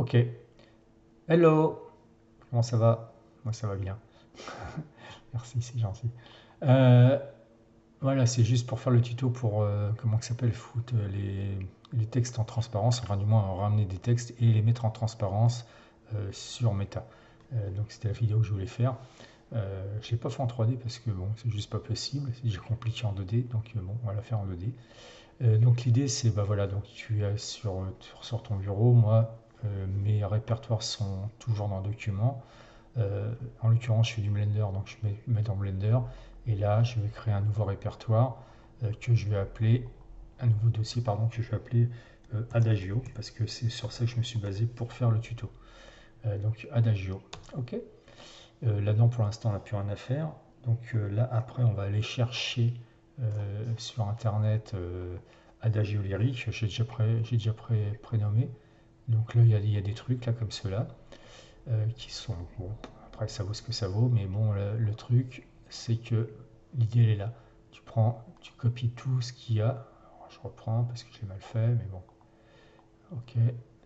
Ok. Hello. Comment ça va? Moi, ça va bien. Merci, c'est gentil. Euh, voilà, c'est juste pour faire le tuto pour, comment ça s'appelle, foutre les textes en transparence, enfin du moins ramener des textes et les mettre en transparence sur Meta. Donc c'était la vidéo que je voulais faire. Je l'ai pas fait en 3D parce que bon, c'est juste pas possible, c'est déjà compliqué en 2D, donc bon, on va la faire en 2D. Donc l'idée c'est, bah voilà, donc tu es sur ton bureau, moi mes répertoires sont toujours dans Documents. En l'occurrence je fais du Blender, donc je mets dans Blender, et là je vais créer un nouveau répertoire que je vais appeler, un nouveau dossier pardon, que je vais appeler Adagio, parce que c'est sur ça que je me suis basé pour faire le tuto. Donc Adagio, ok. Là-dedans pour l'instant on n'a plus rien à faire, donc là après on va aller chercher sur internet Adagio lyrique, j'ai déjà prénommé. Donc là il y a des trucs là comme ceux-là qui sont bon. Après ça vaut ce que ça vaut, mais bon le truc c'est que l'idée elle est là. Tu copies tout ce qu'il y a. Alors, je reprends parce que j'ai mal fait, mais bon. Ok,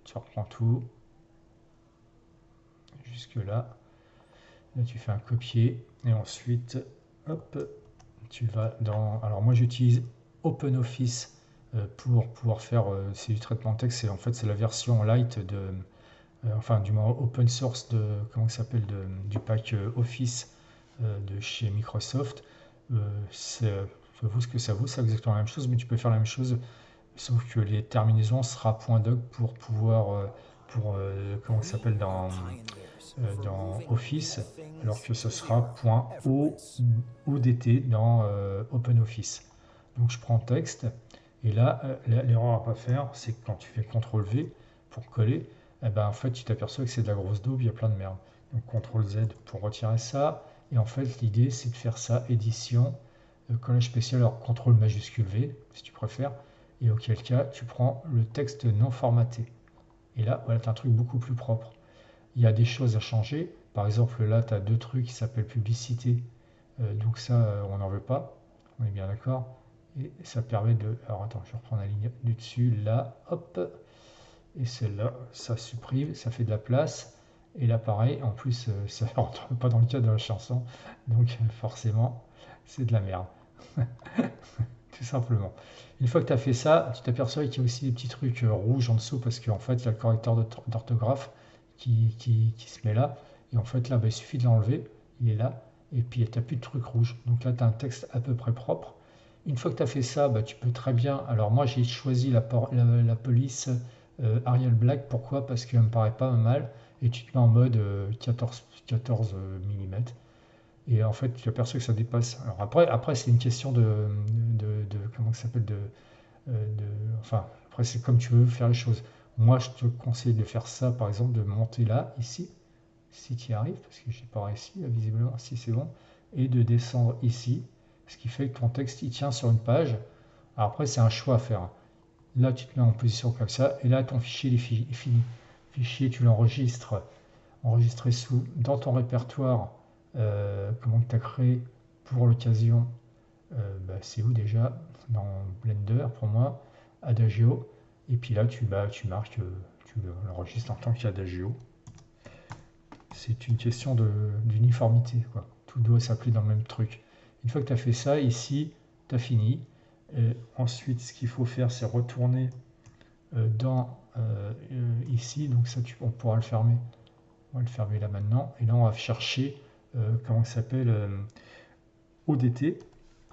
tu reprends tout jusque là. Là tu fais un copier et ensuite hop, tu vas dans. Alors moi j'utilise OpenOffice pour pouvoir faire. C'est du traitement de texte. En fait c'est la version light de. Enfin du moins open source de. Comment ça s'appelle du pack Office de chez Microsoft. Ça vaut ce que ça vaut. C'est exactement la même chose, mais tu peux faire la même chose. Sauf que les terminaisons sera .doc pour pouvoir. Pour, comment ça s'appelle dans Office, alors que ce sera .odt dans OpenOffice. Donc je prends texte, et là, l'erreur à pas faire, c'est que quand tu fais CTRL-V pour coller, eh ben, en fait, tu t'aperçois que c'est de la grosse daube, il y a plein de merde. Donc CTRL-Z pour retirer ça, et en fait, l'idée, c'est de faire ça, édition, collage spécial, alors CTRL majuscule V, si tu préfères, et auquel cas, tu prends le texte non formaté. Et là, voilà, tu as un truc beaucoup plus propre. Il y a des choses à changer. Par exemple, là, tu as deux trucs qui s'appellent publicité. Donc ça, on n'en veut pas. On est bien d'accord. Et ça permet de. Alors attends, je reprends la ligne du dessus. Là, hop. Et celle-là, ça supprime, ça fait de la place. Et là, pareil, en plus, ça ne rentre pas dans le cadre de la chanson. Donc forcément, c'est de la merde. Tout simplement. Une fois que tu as fait ça, tu t'aperçois qu'il y a aussi des petits trucs rouges en dessous parce qu'en fait, il y a le correcteur d'orthographe qui se met là. Et en fait, là, bah, il suffit de l'enlever. Il est là. Et puis, tu n'as plus de trucs rouges. Donc là, tu as un texte à peu près propre. Une fois que tu as fait ça, bah, tu peux très bien. Alors, moi, j'ai choisi la police Arial Black. Pourquoi? Parce qu'elle me paraît pas mal. Et tu te mets en mode 14 mm. Et en fait, tu aperçois que ça dépasse. Alors après c'est une question comment ça s'appelle enfin, après, c'est comme tu veux faire les choses. Moi, je te conseille de faire ça, par exemple, de monter là, ici, si tu y arrives, parce que j'ai pas réussi, là, visiblement, si c'est bon, et de descendre ici, ce qui fait que ton texte, il tient sur une page. Alors après, c'est un choix à faire. Là, tu te mets en position comme ça, et là, ton fichier est fini. Fichier, tu l'enregistres, enregistré dans ton répertoire, comment tu as créé pour l'occasion. Bah, c'est où déjà? Dans Blender pour moi, Adagio. Et puis là, tu marques, tu l'enregistres en tant qu'Adagio. C'est une question d'uniformité, quoi. Tout doit s'appeler dans le même truc. Une fois que tu as fait ça, ici, tu as fini. Et ensuite, ce qu'il faut faire, c'est retourner dans ici. Donc ça, on pourra le fermer. On va le fermer là maintenant. Et là, on va chercher, comment ça s'appelle, ODT.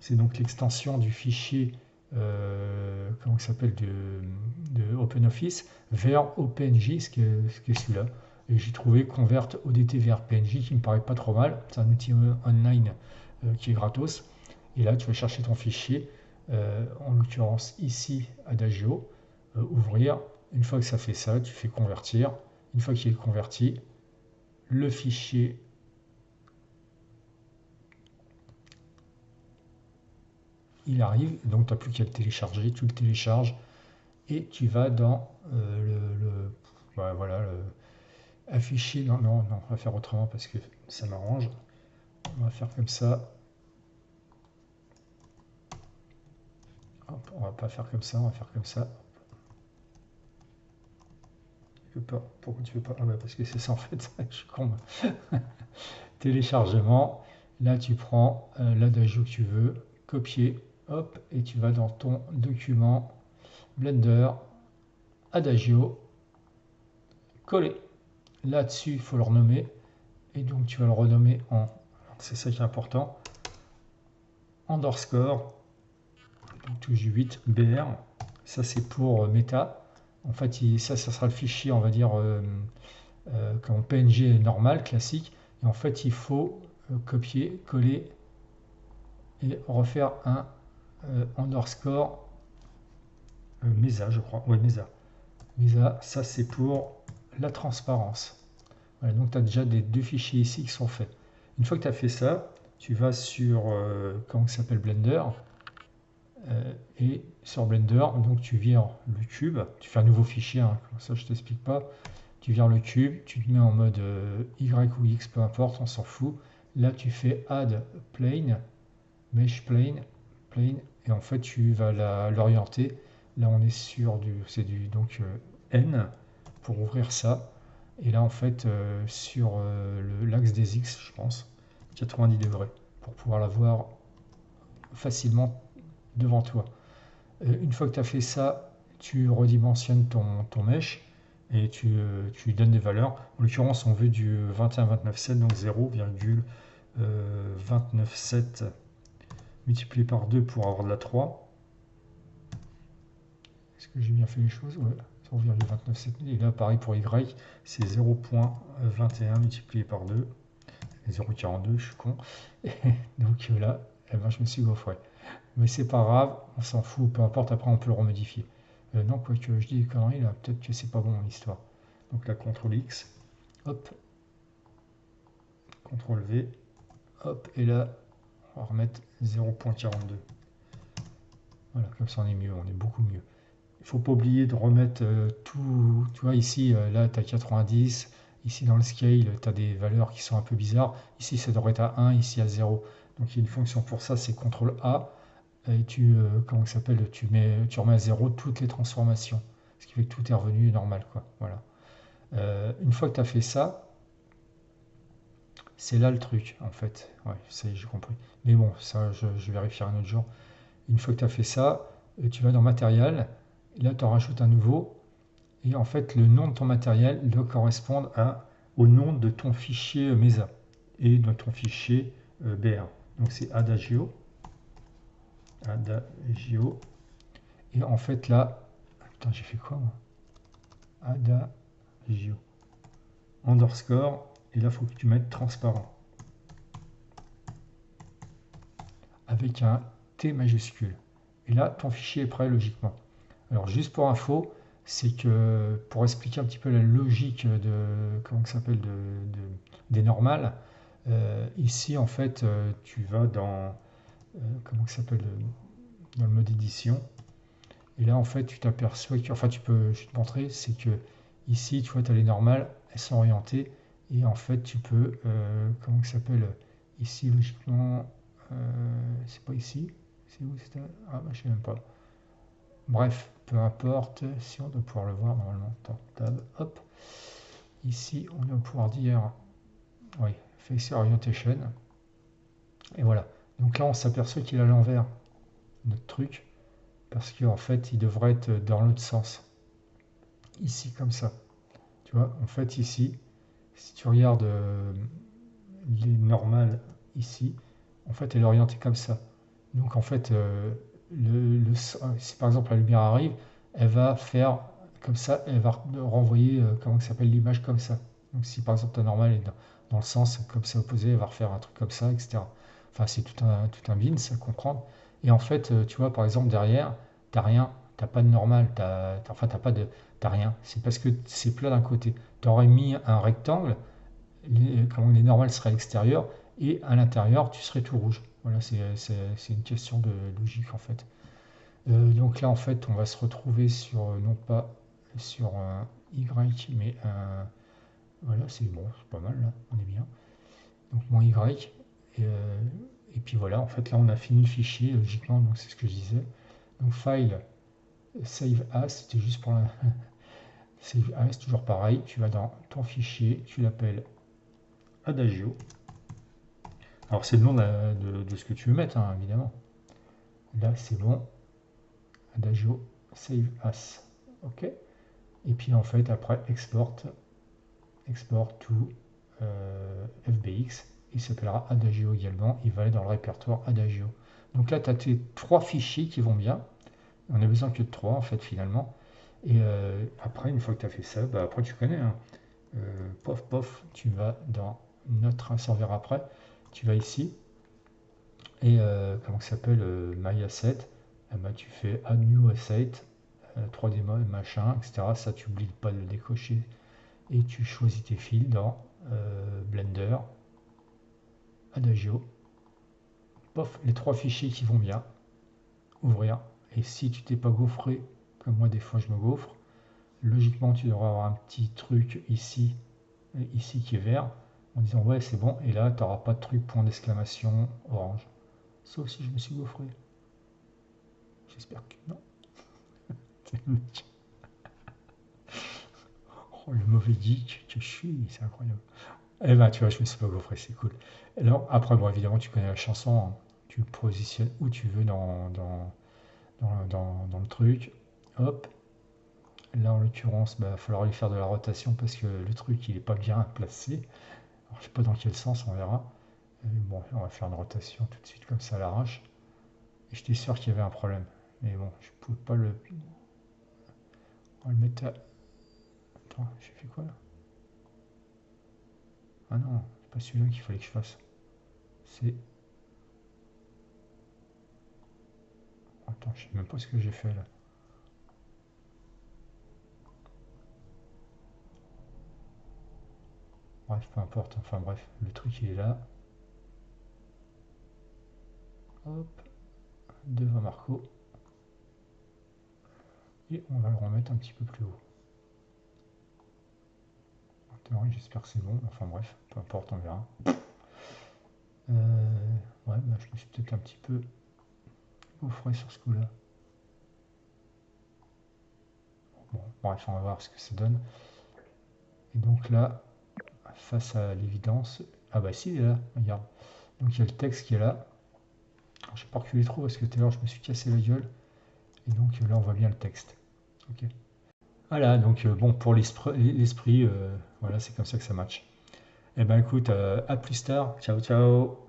C'est donc l'extension du fichier comment ça s'appelle de OpenOffice vers OpenJ, ce qui est celui-là. Et j'ai trouvé Convert ODT vers PNJ qui me paraît pas trop mal. C'est un outil online qui est gratos. Et là, tu vas chercher ton fichier, en l'occurrence ici Adagio, ouvrir. Une fois que ça fait ça, tu fais convertir. Une fois qu'il est converti, le fichier il arrive, donc tu n'as plus qu'à le télécharger, tu le télécharges et tu vas dans ouais, voilà, afficher. Non, non, non, on va faire autrement parce que ça m'arrange. On va faire comme ça. Hop, on va pas faire comme ça, on va faire comme ça. peux pas. Pourquoi tu peux pas? Ah bah parce que c'est ça en fait, je suis con. Téléchargement, là tu prends l'adagio que tu veux, copier, hop, et tu vas dans ton document Blender, adagio, coller. Là-dessus, il faut le renommer, et donc tu vas le renommer en, c'est ça qui est important, underscore, donc touche 8, BR, ça c'est pour méta. En fait, ça sera le fichier, on va dire, comme PNG normal, classique. Et en fait, il faut copier, coller et refaire un underscore Mesa, je crois. Ouais, Mesa. Mesa, ça c'est pour la transparence. Voilà, donc tu as déjà des deux fichiers ici qui sont faits. Une fois que tu as fait ça, tu vas sur comment ça s'appelle Blender. Et sur Blender, donc tu vires le cube, tu fais un nouveau fichier, hein, ça je t'explique pas. Tu vires le cube, tu te mets en mode Y ou X, peu importe, on s'en fout. Là, tu fais Add Plane, Mesh Plane, Plane, et en fait, tu vas l'orienter. Là, on est sur c'est du donc N pour ouvrir ça. Et là, en fait, sur l'axe des X, je pense, 90 degrés, pour pouvoir la voir facilement devant toi. Une fois que tu as fait ça, tu redimensionnes ton mesh et tu lui donnes des valeurs. En l'occurrence, on veut du 21,29,7, donc 0,297 multiplié par 2 pour avoir de la 3. Est-ce que j'ai bien fait les choses? Ouais, 0,297. Et là, pareil pour Y, c'est 0,21 multiplié par 2. 0,42, je suis con. Et donc là, eh ben, je me suis gaufré. Mais c'est pas grave, on s'en fout, peu importe, après on peut le remodifier. Non, quoi que je dis des conneries là, peut-être que c'est pas bon l'histoire. Donc là, CTRL X, hop, CTRL V, hop, et là, on va remettre 0,42. Voilà, comme ça on est mieux, on est beaucoup mieux. Il faut pas oublier de remettre tout, tu vois ici, là tu as 90, ici dans le scale, tu as des valeurs qui sont un peu bizarres, ici ça devrait être à 1, ici à 0. Donc il y a une fonction pour ça, c'est CTRL A, et comment ça s'appelle, tu remets à 0 toutes les transformations, ce qui fait que tout est revenu normal, quoi. Voilà. Une fois que tu as fait ça, c'est là le truc, en fait. Ouais, ça y est, j'ai compris. Mais bon, ça, je vérifierai un autre jour. Une fois que tu as fait ça, tu vas dans matériel, et là, tu en rajoutes un nouveau, et en fait, le nom de ton matériel doit correspondre au nom de ton fichier Mesa et de ton fichier BR. Donc, c'est Adagio. Adagio. Et en fait, là, putain, j'ai fait quoi, moi? Adagio. Underscore. Et là, il faut que tu mettes transparent. Avec un T majuscule. Et là, ton fichier est prêt, logiquement. Alors, juste pour info, c'est que pour expliquer un petit peu la logique de, comment ça s'appelle, des normales, ici, en fait, tu vas dans, comment ça s'appelle, dans le mode édition. Et là, en fait, tu t'aperçois que, enfin, je vais te montrer, c'est que ici, tu vois, tu as les normales, elles sont orientées. Et en fait, tu peux, comment ça s'appelle, ici, logiquement, c'est pas ici, c'est où c'était? Ah, bah, je sais même pas. Bref, peu importe, si on doit pouvoir le voir normalement, tab, hop. Ici, on doit pouvoir dire, oui, Face Orientation. Et voilà. Donc là, on s'aperçoit qu'il est à l'envers, notre truc, parce qu'en fait, il devrait être dans l'autre sens. Ici, comme ça. Tu vois, en fait, ici, si tu regardes les normales ici, en fait, elle est orientée comme ça. Donc, en fait, si par exemple la lumière arrive, elle va faire comme ça, elle va renvoyer, comment ça s'appelle, l'image comme ça. Donc, si par exemple ta normale est dans le sens comme ça opposé, elle va refaire un truc comme ça, etc. Enfin, c'est tout un bin, ça comprendre. Et en fait, tu vois, par exemple, derrière, t'as rien, t'as pas de normale, enfin, t'as rien. C'est parce que c'est plat d'un côté. Tu aurais mis un rectangle, les normales seraient à l'extérieur, et à l'intérieur, tu serais tout rouge. Voilà, c'est une question de logique en fait. Donc là, en fait, on va se retrouver sur, non pas sur un Y, mais un. Voilà, c'est bon, c'est pas mal là, on est bien. Donc mon Y. Et puis voilà, en fait, là, on a fini le fichier, logiquement, donc c'est ce que je disais. Donc file, save as, c'était juste pour C'est toujours pareil, tu vas dans ton fichier, tu l'appelles Adagio. Alors c'est le nom de ce que tu veux mettre, hein, évidemment. Là c'est bon. Adagio Save As. OK. Et puis en fait après export to FBX. Il s'appellera Adagio également. Il va aller dans le répertoire Adagio. Donc là tu as tes 3 fichiers qui vont bien. On a besoin que de 3 en fait finalement. Et après, une fois que tu as fait ça, bah, après tu connais, hein. Pof, pof, tu vas dans notre, ça on verra après, tu vas ici, et comment ça s'appelle, My Asset, bah, tu fais Add New Asset, 3D Mode, machin, etc. Ça, tu oublies pas de le décocher, et tu choisis tes fils dans Blender, Adagio, pof, les 3 fichiers qui vont bien, ouvrir, et si tu t'es pas gaufré, comme moi des fois je me gaufre, logiquement tu devrais avoir un petit truc ici qui est vert, en disant ouais c'est bon, et là tu n'auras pas de truc point d'exclamation orange. Sauf si je me suis gaufré. J'espère que non. Oh, le mauvais geek que je suis, c'est incroyable. Eh ben tu vois, je me suis pas gaufré, c'est cool. Alors après, bon évidemment tu connais la chanson, hein. Tu le positionnes où tu veux dans le truc. Hop. Là en l'occurrence, il va falloir lui faire de la rotation parce que le truc il est pas bien placé. Alors, je sais pas dans quel sens, on verra. Bon, on va faire une rotation tout de suite comme ça à l'arrache. Et j'étais sûr qu'il y avait un problème. Mais bon, je pouvais pas le... On va le mettre à... Attends, j'ai fait quoi là? Ah non, c'est pas celui-là qu'il fallait que je fasse. C'est... Attends, je sais même pas ce que j'ai fait là. Bref, peu importe. Enfin bref, le truc il est là. Hop, devant Marco. Et on va le remettre un petit peu plus haut. En théorie, j'espère que c'est bon. Enfin bref, peu importe, on verra. Ouais, bah, je me suis peut-être un petit peu gaufré sur ce coup-là. Bon, bref, on va voir ce que ça donne. Et donc là, face à l'évidence... Ah bah si, il est là, regarde. Donc il y a le texte qui est là. Je n'ai pas reculé trop parce que tout à l'heure je me suis cassé la gueule. Et donc là on voit bien le texte. Ok. Voilà, donc bon, pour l'esprit, voilà, c'est comme ça que ça match. Eh ben écoute, à plus tard. Ciao, ciao.